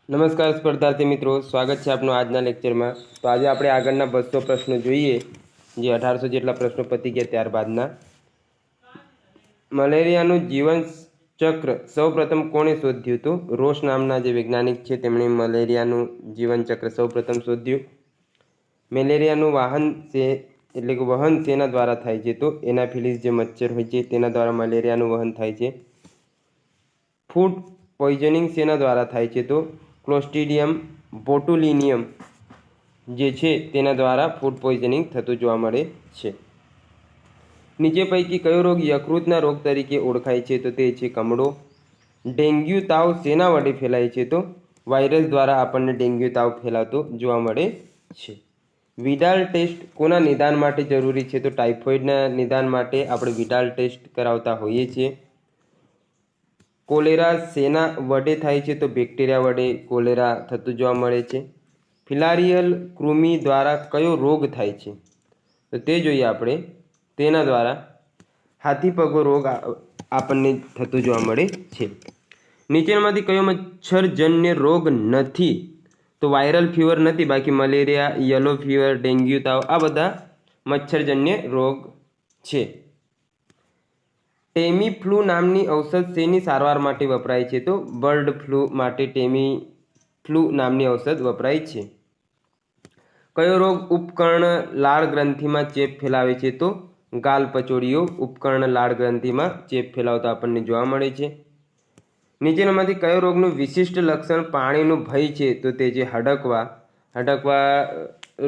નમસ્કાર સ્પર્ધાર્થી મિત્રો, સ્વાગત છે આપનું આજના લેક્ચરમાં। તો આજે આપણે આગળના 200 પ્રશ્નો જોઈએ, જે 1800 જેટલા પ્રશ્નો પતી ગયા ત્યારબાદના। મલેરિયાનું જીવન ચક્ર સૌપ્રથમ કોણે શોધ્યું? તો રોસ નામના જે વૈજ્ઞાનિક છે તેમણે મલેરિયાનું જીવન ચક્ર સૌપ્રથમ શોધ્યું। મેલેરિયાનું વાહન છે એટલે કે વહન તેના દ્વારા થાય છે? તો એનાફિલિસ જે મચ્છર હોય છે તેના દ્વારા મલેરિયાનું વહન થાય છે। ફૂડ પોઈઝનિંગ શેના દ્વારા થાય છે? તો ક્લોસ્ટ્રીડિયમ બોટુલિનિયમ જે છે તેના દ્વારા ફૂડ પોઈઝનિંગ થતું જોવા મળે છે। નીચે પૈકી કયો રોગ યકૃતના રોગ તરીકે ઓળખાય છે? તો તે છે કમળો। ડેન્ગ્યુ તાવ શેના વડે ફેલાય છે? તો વાયરસ દ્વારા આપણને ડેન્ગ્યુ તાવ ફેલાતો જોવા મળે છે। વિડાલ ટેસ્ટ કોના નિદાન માટે જરૂરી છે? તો ટાઇફોઇડના નિદાન માટે આપણે વિડાલ ટેસ્ટ કરાવતા હોઈએ છીએ। કોલેરા શેના વડે થાય છે? તો બેક્ટેરિયા વડે કોલેરા થતું જોવા મળે છે। ફિલારિયલ કૃમિ દ્વારા કયો રોગ થાય છે? તો તે જોઈએ આપણે। તેના દ્વારા હાથીપગો રોગ આપણને થતું જોવા મળે છે। નીચેનામાંથી કયો મચ્છરજન્ય રોગ નથી? તો વાયરલ ફીવર નથી, બાકી મલેરિયા, યલો ફીવર, ડેન્ગ્યુ તાવ આ બધા મચ્છરજન્ય રોગ છે। ટેમી ફ્લૂ નામની ઔષધ શેની સારવાર માટે વપરાય છે? તો બર્ડ ફ્લૂ માટે ટેમી ફ્લૂ નામની ઔષધ વપરાય છે। કયો રોગ ઉપકર્ણ લાળ ગ્રંથિમાં ચેપ ફેલાવે છે? તો ગાલપચોડીઓ ઉપકર્ણ લાળ ગ્રંથિમાં ચેપ ફેલાવતા આપણને જોવા મળે છે। નીચેનામાંથી કયો રોગનું વિશિષ્ટ લક્ષણ પાણીનું ભય છે? તો તે છે હડકવા। હડકવા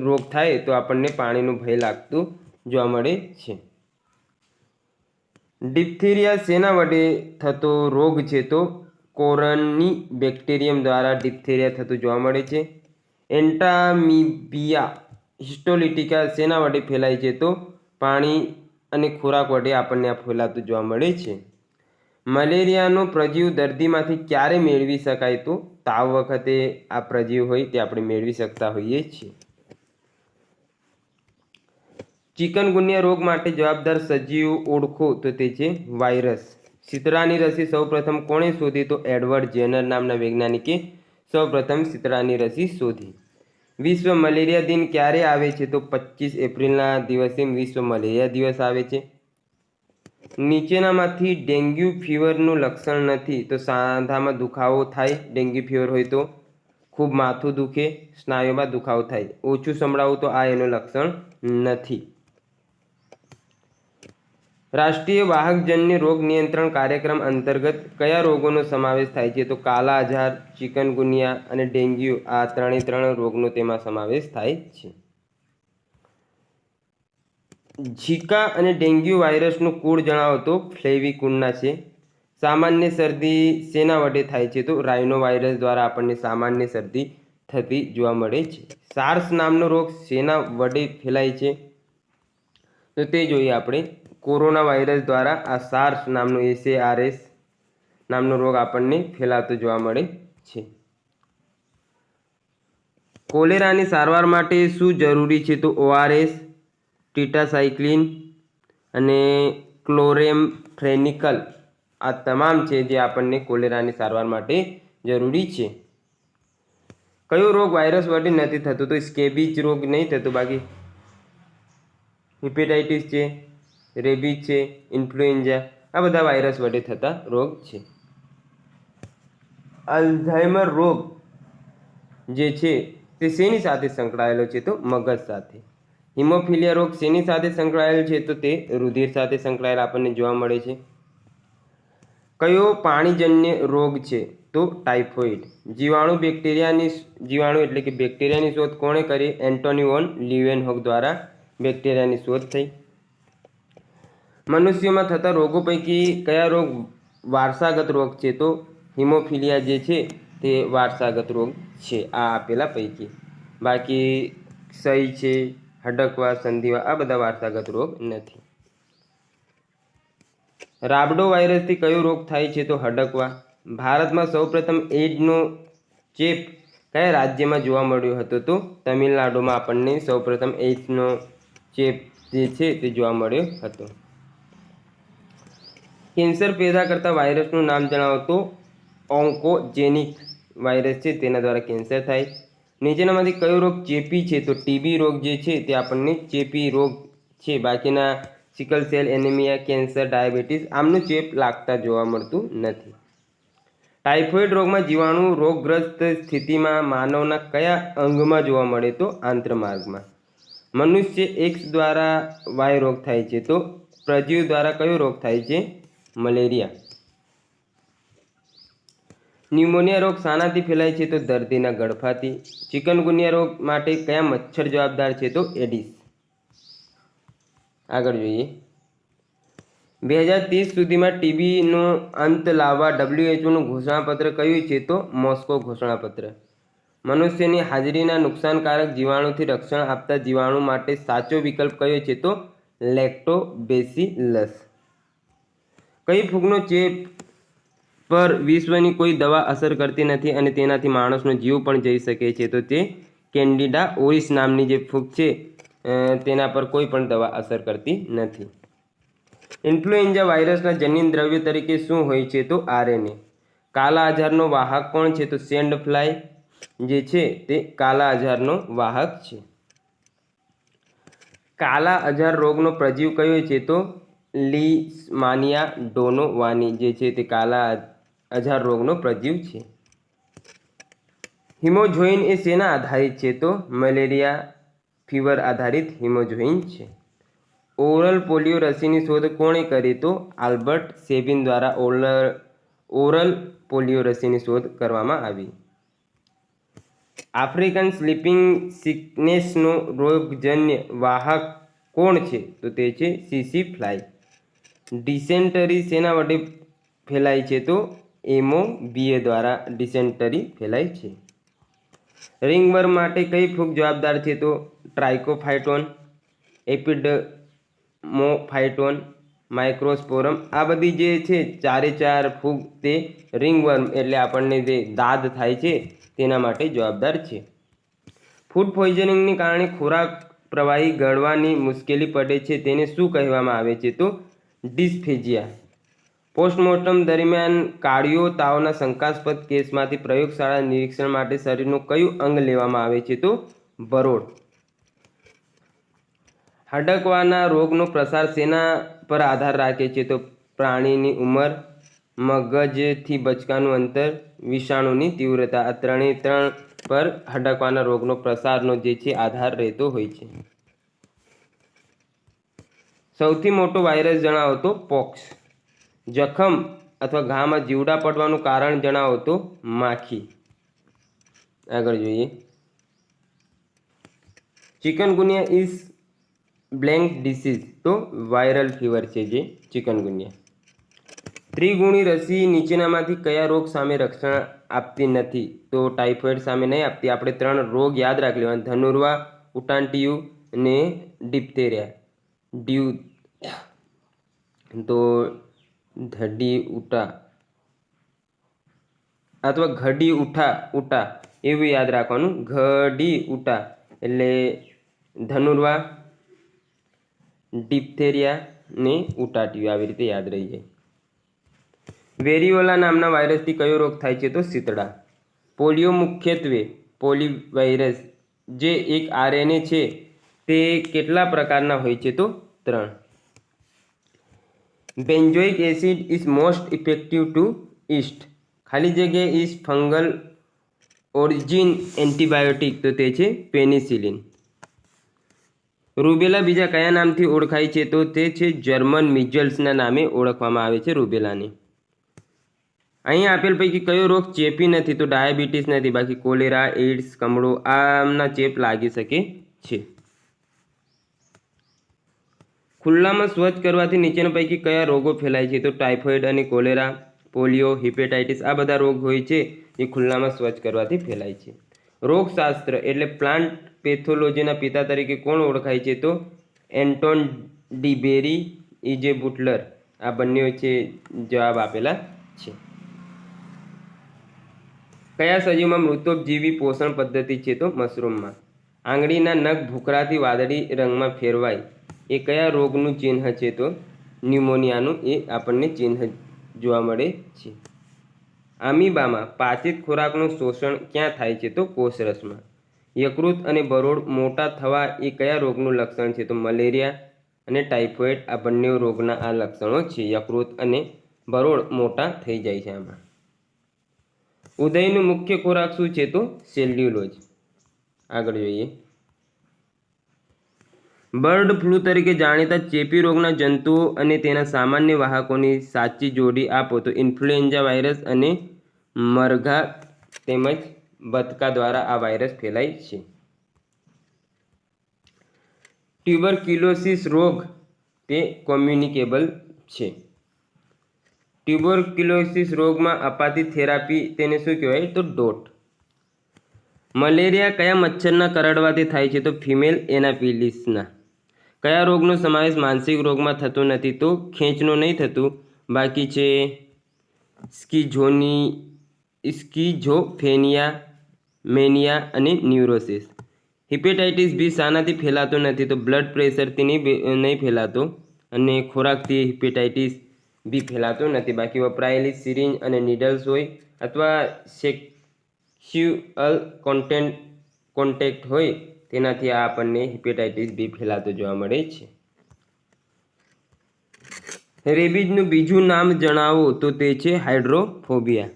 રોગ થાય તો આપણને પાણીનું ભય લાગતું જોવા મળે છે। ડિપ્થેરિયા શેના વડે થતો રોગ છે? તો કોરની બેક્ટેરિયમ દ્વારા ડિપ્થેરિયા થતું જોવા મળે છે। એન્ટામીબિયા હિસ્ટોલિટિકા શેના વડે ફેલાય છે? તો પાણી અને ખોરાક વડે આપણને આ ફેલાતું જોવા મળે છે। મલેરિયાનો પ્રજીવ દર્દીમાંથી ક્યારે મેળવી શકાય? તો તાવ વખતે આ પ્રજીવ હોય તે આપણે મેળવી શકતા હોઈએ છીએ। ચિકનગુનિયા રોગ માટે જવાબદાર સજીવ ઓળખો? તો તે છે વાયરસ। શીતળાની રસી સૌપ્રથમ કોણે શોધી? તો એડવર્ડ જેનર નામના વૈજ્ઞાનિકે સૌપ્રથમ શીતળાની રસી શોધી। વિશ્વ મલેરિયા દિન ક્યારે આવે છે? તો 25 એપ્રિલના દિવસે વિશ્વ મલેરિયા દિવસ આવે છે। નીચેનામાંથી ડેન્ગ્યુ ફીવરનું લક્ષણ નથી? તો સાંધામાં દુખાવો થાય ડેન્ગ્યુ ફીવર હોય તો, ખૂબ માથું દુખે, સ્નાયુમાં દુખાવો થાય, ઓછું સંભળાવું તો આ એનું લક્ષણ નથી। રાષ્ટ્રીય વાહકજન્ય રોગ નિયંત્રણ કાર્યક્રમ અંતર્ગત કયા રોગોનો સમાવેશ થાય છે? તો કાલા આજાર, ચિકનગુનિયા અને ડેન્ગ્યુ આ ત્રણે રોગનો તેમાં સમાવેશ થાય છે। ઝિકા અને ડેન્ગ્યુ વાયરસનું કુળ જણાવો? તો ફ્લેવિકુનના છે। સામાન્ય શરદી શેના વડે થાય છે? તો રાઇનો વાયરસ દ્વારા આપણને સામાન્ય શરદી થતી જોવા મળે છે। સાર્સ નામનો રોગ શેના વડે ફેલાય છે? તો તે જોઈએ આપણે। કોરોના વાયરસ દ્વારા આ સાર્સ નામનો SARS નામનો રોગ આપણને ફેલાતો જોવા મળે છે। કોલેરાની સારવાર માટે શું જરૂરી છે? તો ORS, ટીટાસાઇક્લિન અને ક્લોરેમ્ફેનિકલ આ તમામ છે જે આપણને કોલેરાની સારવાર માટે જરૂરી છે। કયો રોગ વાયરસ વડે નથી થતો? તો સ્કેબીજ રોગ નહીં થતો, બાકી હિપેટાઇટિસ છે, રેબીજ છે, ઇન્ફ્લુએન્ઝા આ બધા વાયરસ વડે થતા રોગ છે। અલ્ઝાઇમર રોગ જે છે તે શેની સાથે સંકળાયેલો છે? તો મગજ સાથે। હિમોફિલિયા રોગ શેની સાથે સંકળાયેલો છે? તો તે રુધિર સાથે સંકળાયેલ આપણને જોવા મળે છે। કયો પાણીજન્ય રોગ છે? તો ટાઇફોઇડ। જીવાણુ એટલે કે બેક્ટેરિયાની શોધ કોણે કરી? એન્ટોની વોન લિeuwenhoek દ્વારા બેક્ટેરિયાની શોધ થઈ। મનુષ્યોમાં થતા રોગો પૈકી કયા રોગ વારસાગત રોગ છે? તો હિમોફિલિયા જે છે તે વારસાગત રોગ છે આ આપેલા પૈકી, બાકી ક્ષય છે, હડકવા, સંધિવા આ બધા વારસાગત રોગ નથી। રાબડો વાયરસથી કયો રોગ થાય છે? તો હડકવા। ભારતમાં સૌપ્રથમ એઇડ્સનો ચેપ કયા રાજ્યમાં જોવા મળ્યો હતો? તો તમિલનાડુમાં આપણને સૌપ્રથમ એઇડ્સનો ચેપ જે છે તે જોવા મળ્યો હતો। કેન્સર પેદા કરતા વાયરસનું નામ જણાવો? તો ઓન્કોજેનિક વાયરસ છે તેના દ્વારા કેન્સર થાય. નીચેનામાંથી કયો રોગ ચેપી છે? તો ટીબી રોગ જે છે તે આપણને ચેપી રોગ છે. બાકીના sickle cell anaemia, cancer, diabetes આમનું ચેપ લાગતા જોવા મળતું નથી. ટાઇફોઇડ રોગમાં જીવાણુ રોગગ્રસ્ત સ્થિતિમાં માનવના કયા અંગમાં જોવા મળે? તો આંત્રમાર્ગમાં. મનુષ્ય એક્સ દ્વારા વાય રોગ થાય છે. તો પ્રજીવ દ્વારા કયો રોગ થાય છે? મલેરિયા. ન્યુમોનિયા રોગ શાનાથી ફેલાય છે? તો દર્દીના ગળફાથી. ચિકનગુનિયા રોગ માટે કયા મચ્છર જવાબદાર છે? તો એડિસ. આગળ જોઈએ. 2030 સુધીમાં ટીબીનો અંત લાવવા WHOનું ઘોષણાપત્ર કયું છે? તો મોસ્કો ઘોષણાપત્ર. મનુષ્યની હાજરીના નુકસાનકારક જીવાણુથી રક્ષણ આપતા જીવાણુ માટે સાચો વિકલ્પ કયો છે? તો લેક્ટોબેસિલસ. કઈ ફૂગનો ચેપ પર વિશ્વની કોઈ દવા અસર કરતી નથી અને તેનાથી માણસનો જીવ પણ જઈ શકે છે? તો તે કેન્ડિડા ઓરિસ નામની જે ફૂગ છે તેના પર કોઈ પણ દવા અસર કરતી નથી. ઇન્ફ્લુએન્ઝા વાયરસના જનીન દ્રવ્ય તરીકે શું હોય છે? તો RNA. કાલા આજારનો વાહક કોણ છે? તો સેન્ડ ફ્લાય જે છે તે કાલા આજારનો વાહક છે. કાલા આજાર રોગનો પ્રજીવ કયો છે? તો લીશમાનિયા ડોનોવાની જે છે તે કાલા આજાર રોગનો પ્રજીવ છે. હિમોજોઇન એ શેના આધારિત છે? તો મલેરિયા ફીવર આધારિત હિમોજોઇન છે. ઓરલ પોલિયો રસીની શોધ કોણે કરી? તો આલ્બર્ટ સેબિન દ્વારા ઓરલ પોલિયો રસીની શોધ કરવામાં આવી. આફ્રિકન સ્લીપિંગ સિકનેસનો રોગજન્ય વાહક કોણ છે? તો તે છે સીસી ફ્લાય. ડિસેન્ટરી શેના વડે ફેલાય છે? તો એમોબીએ દ્વારા ડિસેન્ટરી ફેલાય છે. રિંગવર્મ માટે કઈ ફૂગ જવાબદાર છે? તો ટ્રાઇકોફાઇટોન, એપિડમોફાઇટોન, માઇક્રોસ્પોરમ. આ બધી જે છે ચારે ચાર ફૂગ તે રિંગવર્મ એટલે આપણને જે દાદ થાય છે તેના માટે જવાબદાર છે. ફૂડ પોઈઝનિંગને કારણે ખોરાક પ્રવાહી ગળવાની મુશ્કેલી પડે છે તેને શું કહેવામાં આવે છે? તો ડિસ્ફેજિયા. પોસ્ટમોર્ટમ દરમિયાન કાળિયો તાવના શંકાસ્પદ કેસમાંથી પ્રયોગશાળા નિરીક્ષણ માટે શરીરનું કયું અંગ લેવામાં આવે છે? તો બરોળ. હડકવાના રોગનો પ્રસાર શેના પર આધાર રાખે છે? તો પ્રાણીની ઉંમર, મગજથી બચકાનું અંતર, વિષાણુની તીવ્રતા. આ ત્રણે ત્રણ પર હડકવાના રોગનો પ્રસારનો જે છે આધાર રહેતો હોય છે. સૌથી મોટો વાયરસ જણાવો? તો પોક્સ. જખમ અથવા ઘામાં જીવડા પડવાનું કારણ જણાવો? તો માખી. આગળ જોઈએ. Chikungunya is blank disease. તો વાયરલ ફીવર છે જે ચિકનગુનિયા. ત્રિગુણી રસી નીચેનામાંથી કયા રોગ સામે રક્ષણ આપતી નથી? તો ટાઇફોઇડ સામે નહીં આપતી. આપણે ત્રણ રોગ યાદ રાખી લેવાના: ધનુર્વા, ઉટાન્ટિયું અને ડિપ્થેરિયા. તો ધડી ઉટા અથવા ઘડી ઉટા એવું યાદ રાખવાનું. ઘડી ઉટા એટલે ધનુર્વા, ડિપ્થેરિયા ને ઉટાટિયું આવી રીતે યાદ રહી જાય. વેરિયોલા નામના વાયરસથી કયો રોગ થાય છે? તો શીતળા. પોલિયો મુખ્યત્વે પોલિવાયરસ જે એક RNA છે તે કેટલા પ્રકારના હોય છે? તો 3. Benzoic acid is most effective to yeast. ખાલી જગ્યા ઇઝ ફંગલ ઓરિજિન એન્ટીબાયોટિક. તો તે છે પેનિસિલિન. રૂબેલા બીજા કયા નામથી ઓળખાય છે? તો તે છે જર્મન મિઝલ્સના નામે ઓળખવામાં આવે છે રૂબેલાને. અહીં આપેલ પૈકી કયો રોગ ચેપી નથી? તો ડાયાબિટીસ નથી. બાકી કોલેરા, એઇડ્સ, કમળો આમના ચેપ લાગી શકે છે. ખુલ્લામાં શૌચ કરવાથી નીચેના પૈકી કયા રોગો ફેલાય છે? તો ટાઇફોઇડ અને કોલેરા, પોલિયો, હિપેટાઇટિસ આ બધા રોગ હોય છે જે ખુલ્લામાં શૌચ કરવાથી ફેલાય છે. રોગશાસ્ત્ર એટલે પ્લાન્ટ પેથોલોજીના પિતા તરીકે કોણ ઓળખાય છે? તો એન્ટોન ડીબેરી, ઇજે બુટલર. આ બંને છે જવાબ આપેલા છે. કયા સજીવમાં મૃતોપજીવી પોષણ પદ્ધતિ છે? તો મશરૂમમાં. આંગળીના નખ ભૂખરાથી વાદળી રંગમાં ફેરવાય એ કયા રોગનું ચિહ્ન છે? તો ન્યુમોનિયાનું એ આપણને ચિહ્ન જોવા મળે છે. અમીબામાં પાચિત ખોરાકનું શોષણ ક્યાં થાય છે? તો કોષરસમાં. યકૃત અને બરોળ મોટા થવા એ કયા રોગનું લક્ષણ છે? તો મલેરિયા અને ટાઇફોઇડ આ બંને રોગના આ લક્ષણો છે. યકૃત અને બરોળ મોટા થઈ જાય છે આમાં. ઉદયનો મુખ્ય ખોરાક શું છે? તો સેલ્યુલોઝ. આગળ જોઈએ. બર્ડ ફ્લૂ તરીકે જાણીતા ચેપી રોગના જંતુઓ અને તેના સામાન્ય વાહકોની સાચી જોડી આપો. તો ઇન્ફ્લુએન્ઝા વાયરસ અને મરઘા તેમજ બતકા દ્વારા આ વાયરસ ફેલાય છે. ટ્યુબરક્યુલોસિસ રોગ તે કોમ્યુનિકેબલ છે. ટ્યુબરક્યુલોસિસ રોગમાં અપાતી થેરાપી તેને શું કહેવાય? તો ડોટ. મલેરિયા કયા મચ્છરના કરડવાથી થાય છે? તો ફિમેલ એનાફિલિસના. કયા રોગનો સમાવેશ માનસિક રોગમાં થતો નથી? તો ખેંચનો નહીં થતું, બાકી છે સ્કિઝોફ્રેનિયા, મેનિયા અને ન્યુરોસિસ. હિપેટાઇટિસ બી શાનાથી ફેલાતો નથી? તો બ્લડ પ્રેશરથી નહીં ફેલાતો અને ખોરાકથી હિપેટાઇટિસ બી ફેલાતો નથી. બાકી વપરાયેલી સિરિંજ અને નીડલ્સ હોય અથવા સેક્સ્યુઅલ કોન્ટેક્ટ હોય તેનાથી આ આપણને હિપેટાઇટિસ બી ફેલાતો જોવા મળે છે. રેબિઝનું બીજું નામ જણાવો. તો તે છે હાઇડ્રોફોબિયા.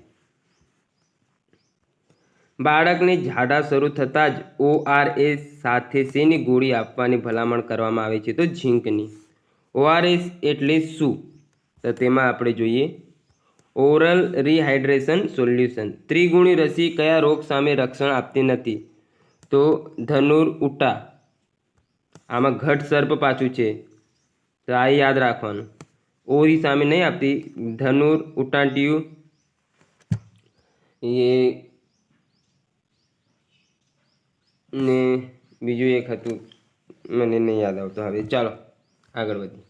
બાળકને ઝાડા શરૂ થતાં જ ORS સાથે શેની ગોળી આપવાની ભલામણ કરવામાં આવે છે? તો ઝીંકની. ORS એટલે શું? તો તેમાં આપણે જોઈએ ઓરલ રિહાઇડ્રેશન સોલ્યુશન. ત્રિગુણી રસી કયા રોગ સામે રક્ષણ આપતી નથી? તો ધનુર-ઉટા. આમાં ઘટ સર્પ પાછું છે તો આ યાદ રાખવાનું. ઓરી સામે નહીં આપતી. ધનુર-ઉટાંટિયું એ ને બીજું એક હતું મને નહીં યાદ આવતું હવે. ચાલો આગળ વધીએ.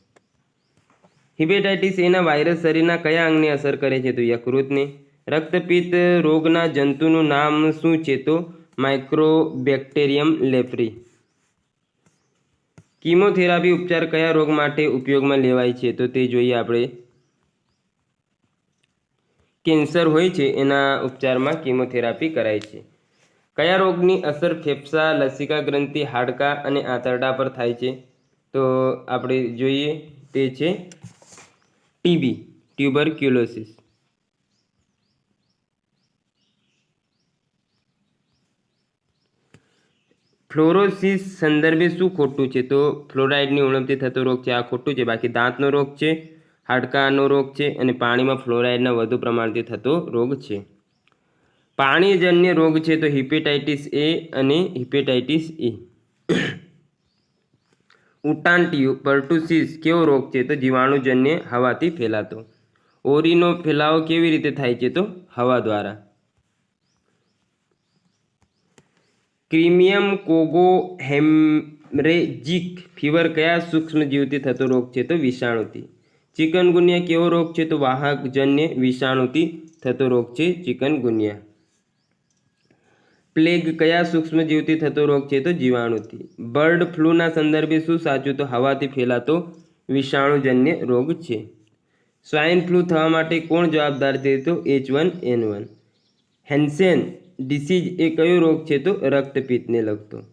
હિપેટાઇટિસ એના વાયરસ શરીરના કયા અંગને અસર કરે છે? તો યકૃતને. રક્તપિત્ત રોગના જંતુનું નામ શું છે? તો માઇક્રોબેક્ટેરિયમ લેપ્રી. કિમોથેરાપી ઉપચાર કયા રોગ માટે ઉપયોગમાં લેવાય છે? તો તે જોઈએ આપણે. કેન્સર હોય છે એના ઉપચારમાં કિમોથેરાપી કરાય છે. કયા રોગની અસર ફેફસા, લસિકા ગ્રંથિ, હાડકાં અને આંતરડા પર થાય છે? તો આપણે જોઈએ તે છે ટીબી, ટ્યુબરક્યુલોસિસ. ફ્લોરોસિસ સંદર્ભે શું ખોટું છે? તો ફ્લોરાઇડની ઉણપથી થતો રોગ છે, આ ખોટું છે. બાકી દાંતનો રોગ છે, હાડકાનો રોગ છે અને પાણીમાં ફ્લોરાઇડના વધુ પ્રમાણથી થતો રોગ છે. પાણીજન્ય રોગ છે તો હિપેટાઇટિસ એ અને હિપેટાઇટિસ એ. ઉટાંટિયું પર્ટુસિસ કેવો રોગ છે? તો જીવાણુજન્ય હવાથી ફેલાતો. ઓરીનો ફેલાવો કેવી રીતે થાય છે? તો હવા દ્વારા. ક્રિમિયમ કોગો હેમરેજિક ફીવર કયા સૂક્ષ્મજીવથી થતો રોગ છે? તો વિષાણુથી. ચિકનગુનિયા કેવો રોગ છે? તો વાહકજન્ય વિષાણુથી થતો રોગ છે ચિકનગુનિયા. પ્લેગ કયા સૂક્ષ્મજીવથી થતો રોગ છે? તો જીવાણુથી. બર્ડ ફ્લૂના સંદર્ભે શું સાચું? તો હવાથી ફેલાતો વિષાણુજન્ય રોગ છે. સ્વાઇન ફ્લૂ થવા માટે કોણ જવાબદાર છે? તો H1N1. હેન્સેન ડિસીઝ એ કયો રોગ છે? તો રક્તપિત્તને લગતો.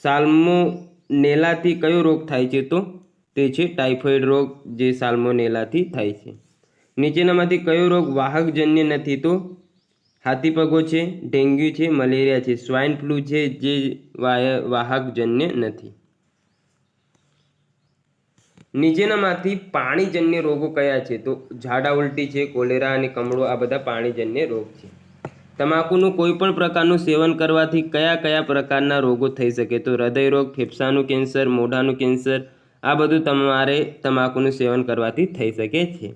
સાલ્મોનેલાથી કયો રોગ થાય છે? તો તે છે ટાઇફોઇડ રોગ, જે સાલ્મોનેલાથી થાય છે. નીચેનામાંથી કયો રોગ વાહકજન્ય નથી? તો હાથીપગો છે, ડેન્ગ્યુ છે, મલેરિયા છે. સ્વાઇન ફ્લૂ છે જે વાહકજન્ય નથી. નીચેનામાંથી પાણીજન્ય રોગો કયા છે? તો ઝાડા ઉલટી છે, કોલેરા અને કમળો આ બધા પાણીજન્ય રોગ છે. તમાકુનું કોઈ પણ પ્રકારનું સેવન કરવાથી કયા કયા પ્રકારના રોગો થઈ શકે? તો હૃદય રોગ, ફેફસાનું કેન્સર, મોઢાનું કેન્સર આ બધું તમારે તમાકુનું સેવન કરવાથી થઈ શકે છે.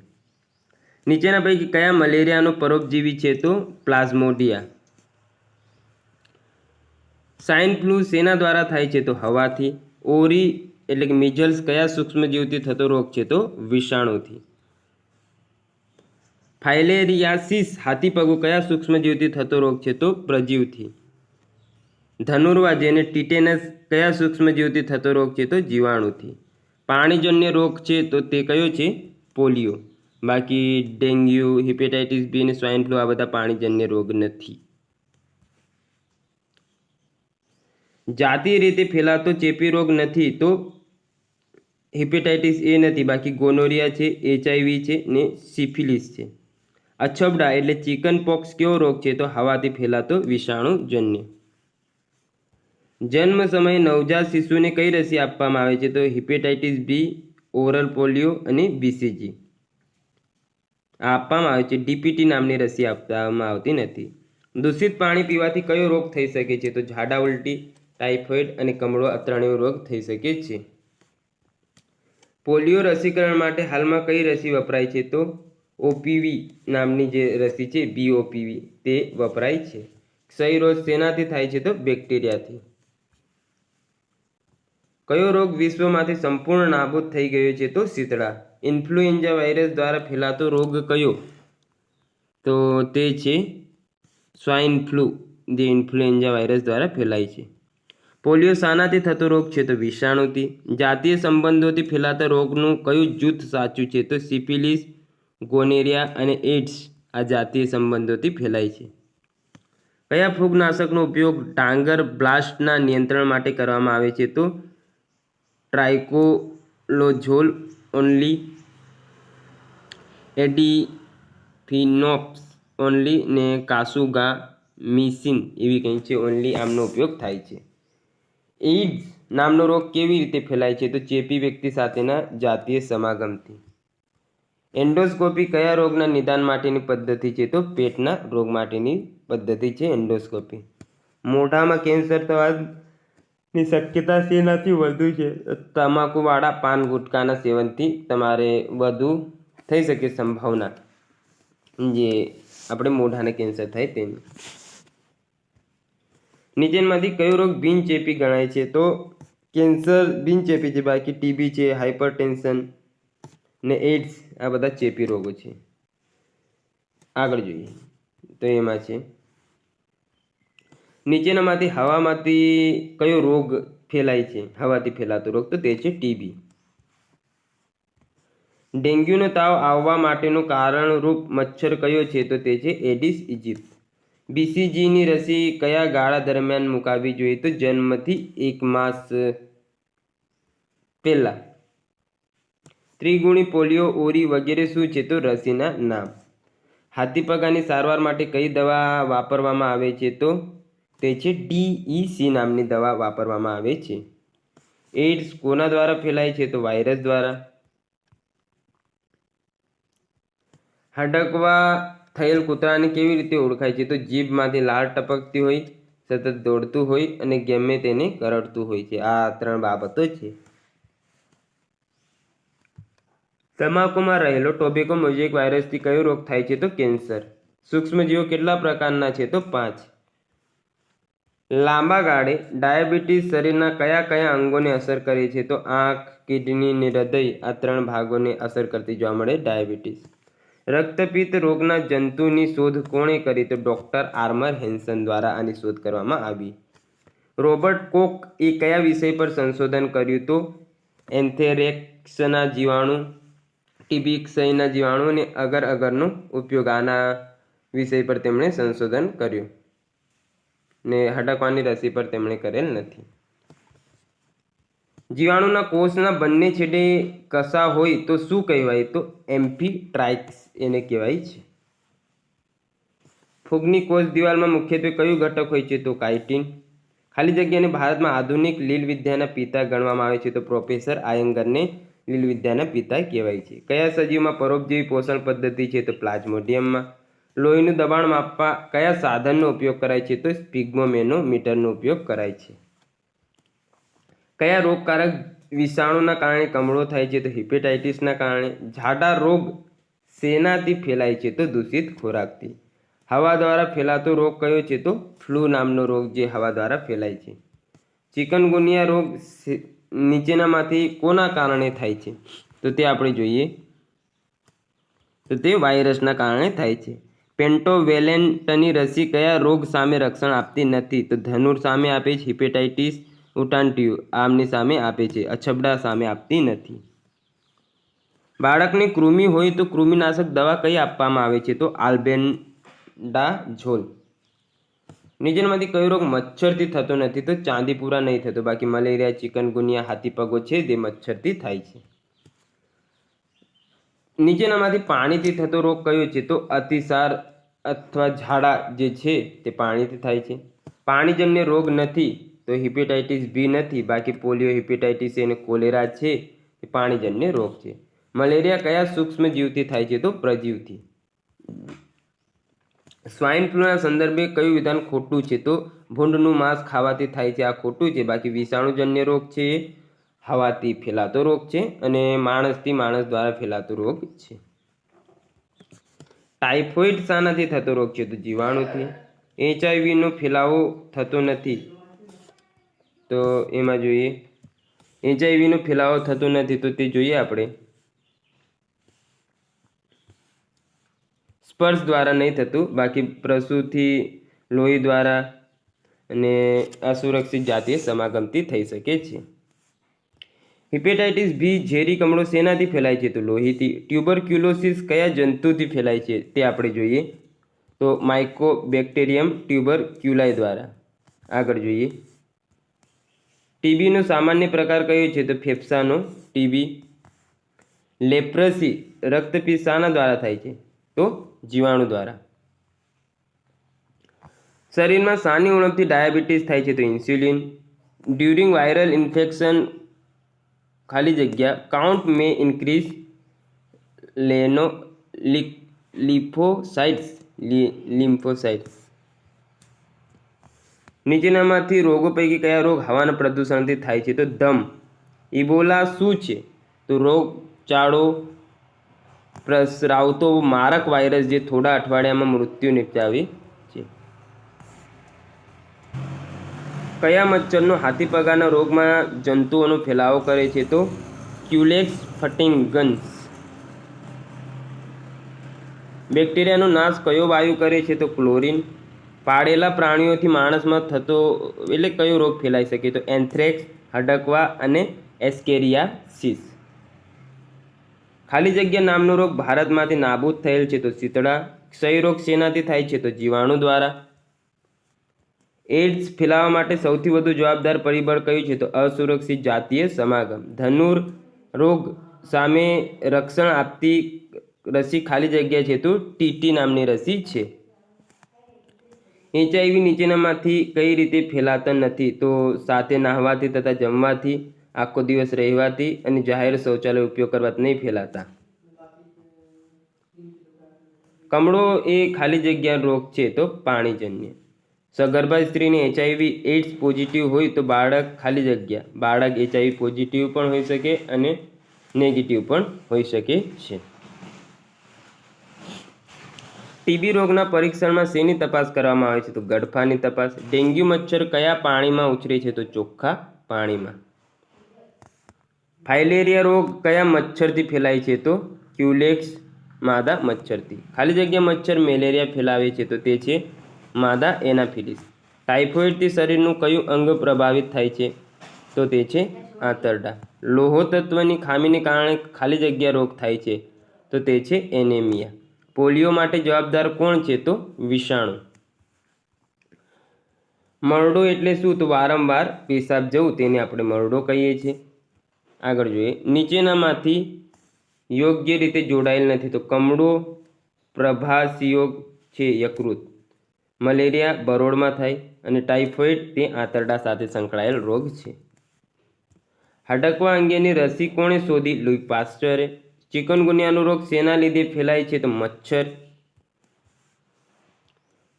નીચેના પૈકી કયા મલેરિયાનો પરોપજીવી છે? તો પ્લાઝ્મોડિયા. સ્વાઇન ફ્લૂ શેના દ્વારા થાય છે? તો હવાથી. ઓરી એટલે કે મિઝલ્સ કયા સૂક્ષ્મજીવથી થતો રોગ છે? તો વિષાણુથી. ફાઇલેરિયાસિસ હાથીપગો કયા સૂક્ષ્મજીવથી થતો રોગ છે? તો પ્રજીવથી. ધનુર્વા જેને ટીટેનસ કયા સૂક્ષ્મજીવથી થતો રોગ છે? તો જીવાણુથી. પાણીજન્ય રોગ છે તો તે કયો છે? પોલિયો. બાકી ડેન્ગ્યુ, હિપેટાઇટિસ બી અને સ્વાઇન ફ્લૂ આ બધા પાણીજન્ય રોગ નથી. જાતીય રીતે ફેલાતો ચેપી રોગ નથી તો હિપેટાઇટિસ એ નથી, બાકી ગોનોરિયા છે, HIV છે ને સિફિલિસ છે. અછબડા એટલે ચિકન પોક્સ કેવો રોગ છે તો હવાથી ફેલાતો વિષાણુજન્ય. જન્મ સમયે નવજાત શિશુને કઈ રસી આપવામાં આવે છે તો હિપેટાઇટિસ બી, ઓરલ પોલિયો અને BCG આપવામાં આવે છે. DPT નામની રસી આપવામાં આવતી નથી. દૂષિત પાણી પીવાથી કયો રોગ થઈ શકે છે તો ઝાડા ઉલટી, ટાઇફોઇડ અને કમળો આ ત્રણેય રોગ થઈ શકે છે. પોલિયો રસીકરણ માટે હાલમાં કઈ રસી વપરાય છે તો OPV નામની જે રસી છે BOPV તે વપરાય છે. ક્ષય રોગ શેનાથી થાય છે તો બેક્ટેરિયાથી. કયો રોગ વિશ્વમાંથી સંપૂર્ણ નાબૂદ થઈ ગયો છે તો શીતળા. ઇન્ફ્લુએન્ઝા વાયરસ દ્વારા ફેલાતો રોગ કયો તો તે છે સ્વાઇન ફ્લૂ, જે ઇન્ફ્લુએન્ઝા વાયરસ દ્વારા ફેલાય છે. પોલિયો શાનાથી થતો રોગ છે તો વિષાણુથી. જાતીય સંબંધોથી ફેલાતા રોગનું કયું જૂથ સાચું છે તો સિફિલિસ, ગોનેરિયા અને એડ્સ આ જાતીય સંબંધોથી ફેલાય છે. કયા ફૂગનાશકનો ઉપયોગ ડાંગર બ્લાસ્ટના નિયંત્રણ માટે કરવામાં આવે છે તો ટ્રાઇકોલોઝોલ ઓન્લી, એડિફિનોપ્સ ઓન્લી ને કાસુગામિસિન એવી કંઈ છે ઓન્લી આમનો ઉપયોગ થાય છે. એઇડ્સ નામનો રોગ કેવી રીતે ફેલાય છે તો ચેપી વ્યક્તિ સાથેના જાતીય સમાગમથી. એન્ડોસ્કોપી કયા રોગના નિદાન માટેની પદ્ધતિ છે તો પેટના રોગ માટેની પદ્ધતિ છે એન્ડોસ્કોપી. મોઢામાં કેન્સર થવાની શક્યતા શેનાથી વધુ છે? તમાકુવાળા પાન ગુટકાના સેવનથી તમારે વધુ થઈ શકે સંભાવના, જે આપણે મોઢાને કેન્સર થાય તેની. નીચેમાંથી કયો રોગ બિનચેપી ગણાય છે તો કેન્સર બિનચેપી છે, બાકી TB છે, હાઇપરટેન્શન ને એડ્સ આ બધા ચેપી રોગો છે. આગળ જોઈએ તો એમાં છે નીચેનામાંથી હવામાંથી કયો રોગ ફેલાય છે, હવાથી ફેલાતો રોગ તો તે છે TB. ડેન્ગ્યુનો તાવ આવવા માટેનું કારણરૂપ મચ્છર કયો છે તો તે છે એડિસ ઇજિપ્ત. BCGની રસી કયા ગાળા દરમિયાન મુકાવવી જોઈએ તો જન્મથી 1 માસ પહેલા. ત્રિગુણી, પોલિયો, ઓરી વગેરે શું છે તો રસીના નામ. હાથીપગાની સારવાર માટે કઈ દવા વાપરવામાં આવે છે તો તે છે DEC નામની દવા વાપરવામાં આવે છે. એઇડ્સ કોના દ્વારા ફેલાય છે તો વાયરસ દ્વારા. હડકવા થયેલ કૂતરાને કેવી રીતે ઓળખાય છે તો જીભમાંથી લાળ ટપકતી હોય, સતત દોડતું હોય અને ગમે તેને કરડતું હોય છે. આ 3 બાબતો છે. તમાકુમાં રહેલો ટોબેકો મોઝેક વાયરસથી કયો રોગ થાય છે તો કેન્સર. સૂક્ષ્મજીવો કેટલા પ્રકારના છે તો 5. લાંબા ગાળે ડાયાબિટીસ શરીરના કયા કયા અંગોને અસર કરે છે તો આંખ, કિડની ને હૃદય આ 3 ભાગોને અસર કરતી જોવા મળે ડાયાબિટીસ. રક્તપિત્ત રોગના જંતુની શોધ કોણે કરી તો ડૉક્ટર આર્મર હેન્સન દ્વારા આની શોધ કરવામાં આવી. રોબર્ટ કોક એ કયા વિષય પર સંશોધન કર્યું તો એન્થેરેક્સના જીવાણુ, TB, ક્ષયના જીવાણુ અને અગર અગરનો ઉપયોગ આના વિષય પર તેમણે સંશોધન કર્યું ને હડકવાની રસી પર તેમણે કરેલ નથી. જીવાણુના કોષના બંને છેડે કસા હોય તો શું કહેવાય તો એમ્ફીટ્રાઇક્સ એને કહેવાય છે. ફૂગની કોષ દિવાલમાં મુખ્યત્વે કયું ઘટક હોય છે તો કાઇટિન. ખાલી જગ્યાને ભારતમાં આધુનિક લીલ વિદ્યાના પિતા ગણવામાં આવે છે તો પ્રોફેસર આયંગરને લીલ વિદ્યાના પિતા કહેવાય છે. કયા સજીવમાં પરોપજીવી પોષણ પદ્ધતિ છે તો પ્લાઝ્મોડિયમમાં. લોહીનું દબાણ માપવા કયા સાધનનો ઉપયોગ કરાય છે તો સ્પિગ્મોમેનોમીટરનો ઉપયોગ કરાય છે. કયા રોગકારક વિષાણુના કારણે કમળો થાય છે તો હિપેટાઇટિસના કારણે. ઝાડા રોગ શેનાથી ફેલાય છે તો દૂષિત ખોરાકથી. હવા દ્વારા ફેલાતો રોગ કયો છે તો ફ્લૂ નામનો રોગ જે હવા દ્વારા ફેલાય છે. ચિકનગુનિયા રોગ નીચેનામાંથી કોના કારણે થાય છે તો તે આપણે જોઈએ તો તે વાયરસના કારણે થાય છે. પેન્ટોવેલેન્ટની રસી કયા રોગ સામે રક્ષણ આપતી નથી તો ધનુર સામે આપે છે, હિપેટાઇટિસ, ઉટાન્ટિયો આમની સામે આપે છે, અછબડા સામે આપતી નથી. બાળકને કૃમિ હોય તો કૃમિનાશક દવા કઈ આપવામાં આવે છે? તો આલ્બેન્ડાઝોલ. નીચેનામાંથી કયો રોગ મચ્છરથી થતો નથી? તો ચાંદીપુરા નહીં થતો. બાકી મલેરિયા, ચિકનગુનિયા, હાથીપગો છે તે મચ્છરથી થાય છે. નીચેનામાંથી પાણીથી થતો રોગ કયો છે? તો અતિસાર અથવા ઝાડા જે છે તે પાણીથી થાય છે. પાણીજન્ય રોગ નથી તો હિપેટાઇટિસ બી નથી. બાકી પોલિયો, હિપેટાઇટિસ એ અને કોલેરા છે એ પાણીજન્ય રોગ છે. મલેરિયા કયા સૂક્ષ્મ જીવથી થાય છે? તો પ્રજીવથી. સ્વાઇન ફ્લૂના સંદર્ભે કયું વિધાન ખોટું છે? તો ભૂંડનું માંસ ખાવાથી થાય છે, આ ખોટું છે. બાકી વિષાણુજન્ય રોગ છે એ હવાથી ફેલાતો રોગ છે અને માણસથી માણસ દ્વારા ફેલાતો રોગ છે. ટાઇફોઇડ શાનાથી થતો રોગ છે? તો જીવાણુથી. એચઆઈવીનો ફેલાવો થતો નથી તો એમાં જોઈએ એચઆઈવીનો ફેલાવો થતો નથી તો તે જોઈએ આપણે સ્પર્શ દ્વારા નહીં થતું. બાકી પ્રસૂતિ, લોહી દ્વારા અને અસુરક્ષિત જાતીય સમાગમથી થઈ શકે છે. હિપેટાઇટિસ બી ઝેરી કમળો શેનાથી ફેલાય છે? તો લોહીથી. ટ્યુબરક્યુલોસિસ કયા જંતુથી ફેલાય છે તે આપણે જોઈએ તો માઇકોબેક્ટેરિયમ ટ્યુબરક્યુલાઈ દ્વારા. આગળ જોઈએ ટીબીનો સામાન્ય પ્રકાર કયો છે? તો ફેફસાનો ટીબી. લેપ્રસી રક્તપિત્ત શાના દ્વારા થાય છે? તો જીવાણુ દ્વારા. શરીરમાં શાની ઉણપથી ડાયાબિટીસ થાય છે? તો ઇન્સ્યુલિન. ડ્યુરિંગ વાયરલ ઇન્ફેક્શન ખાલી જગ્યા કાઉન્ટ મે ઇન્ક્રીઝ લિમ્ફોસાઇટ્સ. નીચેનામાંથી રોગો પૈકી કયા રોગ હવાના પ્રદૂષણથી થાય છે? તો દમ. ઇબોલા શું છે? તો રોગચાળો પ્રસરાવતો મારક વાયરસ જે થોડા અઠવાડિયામાં મૃત્યુ નિપજાવે છે. કયા મચ્છરનો હાથીપગાના રોગમાં જંતુઓનો ફેલાવો કરે છે? તો ક્યુલેક્સ ફટિંગન્સ. બેક્ટેરિયાનો નાશ કયો વાયુ કરે છે? તો ક્લોરીન. પાળેલા પ્રાણીઓથી માણસમાં થતો એટલે કયો રોગ ફેલાઈ શકે? તો એન્થ્રેક્સ, હડકવા અને એસ્કેરિયાસિસ. ખાલી જગ્યા નામનો રોગ ભારતમાંથી નાબૂદ થયેલ છે? તો શીતળા. ક્ષય રોગ શેનાથી થાય છે? તો જીવાણુ દ્વારા. એડ્સ ફેલાવા માટે સૌથી વધુ જવાબદાર પરિબળ કયું છે? તો અસુરક્ષિત જાતીય સમાગમ. ધનુર રોગ સામે રક્ષણ આપતી રસી ખાલી જગ્યા છે? તો ટીટી નામની રસી છે. એચઆઈવી નીચેનામાંથી કઈ રીતે ફેલાતા નથી? તો સાથે નાહવાથી તથા જમવાથી, આખો દિવસ રહેવાથી અને જાહેર શૌચાલય ઉપયોગ કરવાથી નહીં ફેલાતા. કમળો એ ખાલી જગ્યા રોગ છે તો પાણીજન્ય. સગર્ભા સ્ત્રીને એચઆઈવી એડ્સ પોઝિટિવ હોય તો બાળક ખાલી જગ્યા બાળક એચઆઈવી પોઝિટિવ પણ હોઈ શકે અને નેગેટિવ પણ હોઈ શકે છે. ટીબી રોગના પરીક્ષણમાં શેની તપાસ કરવામાં આવે છે? તો ગળફાની તપાસ. ડેન્ગ્યુ મચ્છર કયા પાણીમાં ઉછરે છે? તો ચોખ્ખા પાણીમાં. ફાઇલેરિયા રોગ કયા મચ્છરથી ફેલાય છે? તો ક્યુલેક્સ માદા મચ્છરથી. ખાલી જગ્યા મચ્છર મેલેરિયા ફેલાવે છે તો તે છે માદા એનાફિલિસ. ટાઇફોઇડથી શરીરનું કયું અંગ પ્રભાવિત થાય છે? તો તે છે આંતરડા. લોહ તત્વની ખામીને કારણે ખાલી જગ્યા રોગ થાય છે તો તે છે એનેમિયા. પોલિયો માટે જવાબદાર કોણ છે? તો વિષાણુ. મરડો એટલે શું? તો વારંવાર પેશાબ જવું તેને આપણે મરડો કહીએ છીએ. આગળ જોઈએ નીચેનામાંથી યોગ્ય રીતે જોડાયેલ નથી. તો કમળો પ્રભાસિયોગ છે યકૃત. મલેરિયા બરોળમાં થાય અને ટાઇફોઇડ તે આંતરડા સાથે સંકળાયેલ રોગ છે. હડકવા અંગેની રસી કોણે શોધી? લૂઈ પાસ્ચરે. ચિકનગુનિયાનો રોગ શેના લીધે ફેલાય છે? તો મચ્છર.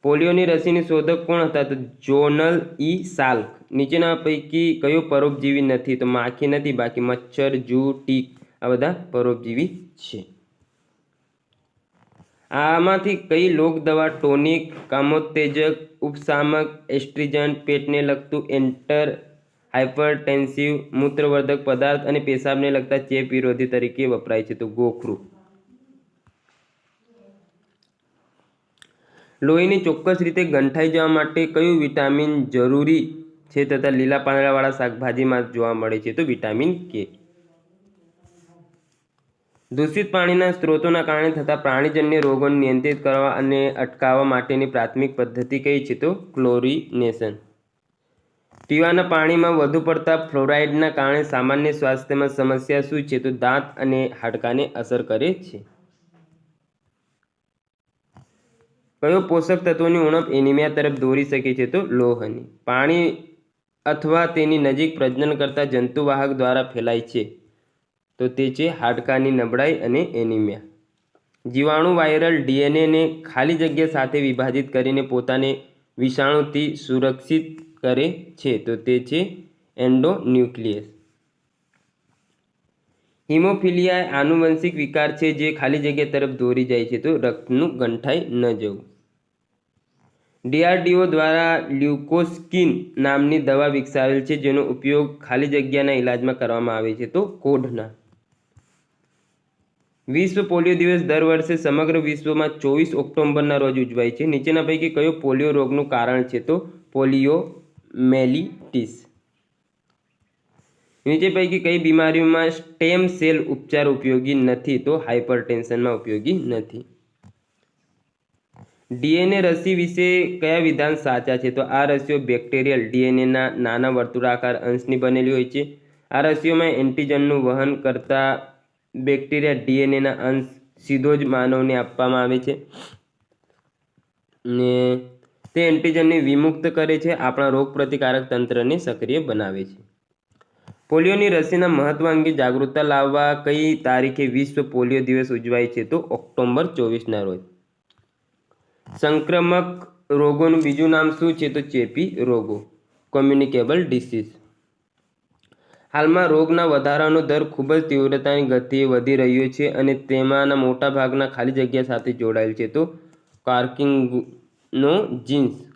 પોલિયોની રસીની શોધક કોણ હતા? તો જોનલ ઈ સાલ્ક. નીચેના પૈકી કયો પરોપજીવી નથી? તો માખી નથી. બાકી મચ્છર, જૂ, ટીક આ બધા પરોપજીવી છે. આમાંથી કઈ લોક દવા ટોનિક, કામોત્તેજક, ઉપશામક, એસ્ટ્રીજન્ટ, પેટને લગતું એન્ટર હાઇપરટેન્સિવ, મૂત્રવર્ધક પદાર્થ અને પેશાબને લગતા ચેપ વિરોધી તરીકે વપરાય છે? તો ગોખરું. લોહીની ચોક્કસ રીતે ગંઠાઈ જવા માટે કયું વિટામિન જરૂરી છે તથા લીલા પાંદડાવાળા શાકભાજીમાં જોવા મળે છે? તો વિટામિન કે. દૂષિત પાણીના સ્ત્રોતોના કારણે થતા પ્રાણીજન્ય રોગોને નિયંત્રિત કરવા અને અટકાવવા માટેની પ્રાથમિક પદ્ધતિ કઈ છે? તો ક્લોરિનેશન. પીવાના પાણીમાં વધુ પડતા ફ્લોરાઇડના કારણે સામાન્ય સ્વાસ્થ્યમાં સમસ્યા શું છે? તો દાંત અને હાડકાને અસર કરે છે. કયો પોષક તત્વોની ઉણપ એનિમિયા તરફ દોરી શકે છે? તો લોહની. પાણી અથવા તેની નજીક પ્રજનન કરતા જંતુવાહક દ્વારા ફેલાય છે, તો તે છે હાડકાની નબળાઈ અને એનિમિયા. જીવાણુ વાયરલ ડીએનએને ખાલી જગ્યા સાથે વિભાજિત કરીને પોતાને વિષાણુથી સુરક્ષિત કરે છે, તો તે છે એન્ડોન્યુક્લિયસ. હિમોફિલિયા આનુવંશિક વિકાર છે જે ખાલી જગ્યા તરફ દોરી જાય છે, તો રક્તનું ગંઠાઈ ન જવું. ડીઆરડીઓ દ્વારા લ્યુકોસ્કિન નામની દવા વિકસાવેલ છે જેનો ઉપયોગ ખાલી જગ્યાના ઇલાજમાં કરવામાં આવે છે, તો કોઢના. વિશ્વ પોલિયો દિવસ દર વર્ષે સમગ્ર વિશ્વમાં 24 ઓક્ટોબરના રોજ ઉજવાય છે. નીચેના પૈકી કયો પોલિયો રોગનું કારણ છે? તો પોલિયોમેલિટિસ. નીચે પૈકી કઈ બીમારીઓમાં સ્ટેમ સેલ ઉપચાર ઉપયોગી નથી? તો હાઇપરટેન્શનમાં ઉપયોગી નથી. ડીએનએ રસી વિશે કયા વિધાન સાચા છે? તો આ રસીઓ બેક્ટેરિયલ ડીએનએના નાના વર્તુળાકાર અંશની બનેલી હોય છે. આ રસીઓમાં એન્ટીજનનું વહન કરતા બેક્ટેરિયા ડીએનએના અંશ સીધો જ માનવને આપવામાં આવે છે ને તે એન્ટીજનને વિમુક્ત કરે છે, આપણા રોગપ્રતિકારક તંત્રને સક્રિય બનાવે છે. પોલિયોની રસીના મહત્વ અંગે જાગૃતતા લાવવા કઈ તારીખે વિશ્વ પોલિયો દિવસ ઉજવાય છે? તો ઓક્ટોબર 24ના રોજ. સંક્રમક રોગોનું બીજું નામ શું છે? તો ચેપી રોગો, કોમ્યુનિકેબલ ડિસીઝ. હાલમાં રોગના વધારાનો દર ખૂબ જ તીવ્રતાની ગતિએ વધી રહ્યો છે અને તેમાંના મોટા ભાગના ખાલી જગ્યા સાથે જોડાયેલ છે, તો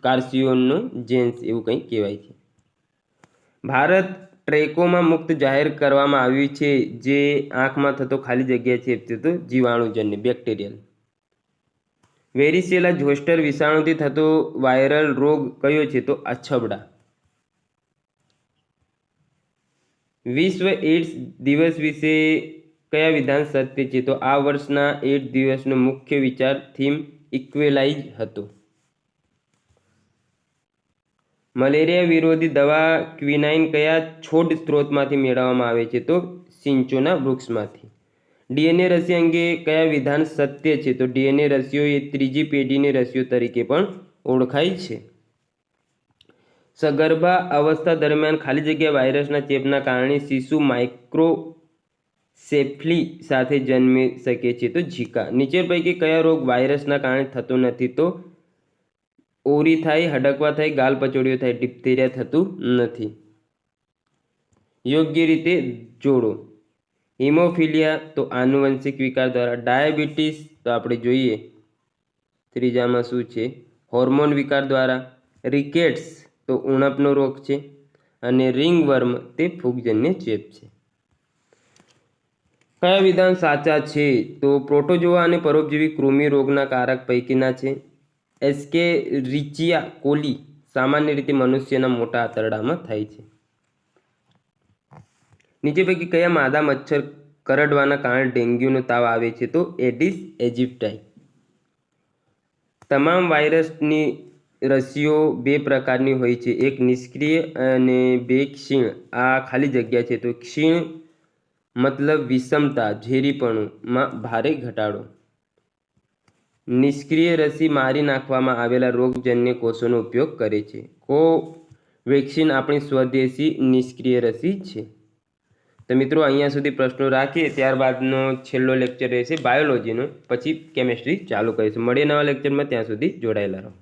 કાર્સિનોજેન્સ એવું કંઈ કહેવાય છે. ભારત ટ્રેકોમાં મુક્ત જાહેર કરવામાં આવ્યું છે જે આંખમાં થતો ખાલી જગ્યા ચેપ છે, તો જીવાણુજન્ય બેક્ટેરિયલ. વેરીસેલા ઝોસ્ટર વિષાણુથી થતો વાયરલ રોગ કયો છે? તો અછબડા. વિશ્વ એડ્સ દિવસ વિશે કયા વિધાન સત્ય છે? તો આ વર્ષના એડ્સ દિવસનો મુખ્ય વિચાર થીમ ઇક્વેલાઇઝ હતો. મલેરિયા વિરોધી દવા ક્વિનાઇન કયા છોડ સ્ત્રોતમાંથી મેળવવામાં આવે છે? તો સિંચોના વૃક્ષમાંથી. ડીએનએ રસી અંગે કયા વિધાન સત્ય છે? તો ડીએનએ રસીઓ એ ત્રીજી પેઢીની રસીઓ તરીકે પણ ઓળખાય છે. સગર્ભા અવસ્થા દરમિયાન ખાલી જગ્યા વાયરસના ચેપના કારણે શિશુ માઇક્રોસેફલી સાથે જન્મી શકે છે, તો ઝીકા. નીચે પૈકી કયા રોગ વાયરસના કારણે થતો નથી? તો ઓરી થાય, હડકવા થાય, ગાલ પચોડીઓ થાય, ડિપ્થેરિયા થતું નથી. યોગ્ય રીતે જોડો. હિમોફિલિયા તો આનુવંશિક વિકાર દ્વારા. ડાયાબિટીસ તો આપણે જોઈએ ત્રીજામાં શું છે? હોર્મોન વિકાર દ્વારા. રિકેટ્સ તો ઉણપનો રોગ છે અને રિંગવર્મ તે ફૂગજન્ય ચેપ છે. કયા વિધાન સાચા છે? તો પ્રોટોજોઆ અને પરોપજીવી કૃમિ રોગના કારક પૈકીના છે. એસ્કેરિચિયા કોલી સામાન્ય રીતે મનુષ્યના મોટા આંતરડામાં થાય છે. નીચે પૈકી કયા માદા મચ્છર કરડવાના કારણે ડેન્ગ્યુનો તાવ આવે છે? તો એડિસ એજિપ્ટાઈ. તમામ વાયરસની રસીઓ બે પ્રકારની હોય છે, એક નિષ્ક્રિય અને બે ક્ષીણ. આ ખાલી જગ્યા છે, તો ક્ષીણ મતલબ વિષમતા, ઝેરીપણુંમાં ભારે ઘટાડો. નિષ્ક્રિય રસી મારી નાખવામાં આવેલા રોગજન્ય કોષોનો ઉપયોગ કરે છે. કોવેક્સિન આપણી સ્વદેશી નિષ્ક્રિય રસી છે. તો મિત્રો અહીંયા સુધી પ્રશ્નો રાખીએ, ત્યારબાદનો છેલ્લો લેક્ચર રહેશે બાયોલોજીનો, પછી કેમેસ્ટ્રી ચાલુ કરીશું. મળીએ નવા લેક્ચરમાં, ત્યાં સુધી જોડાયેલા રહો.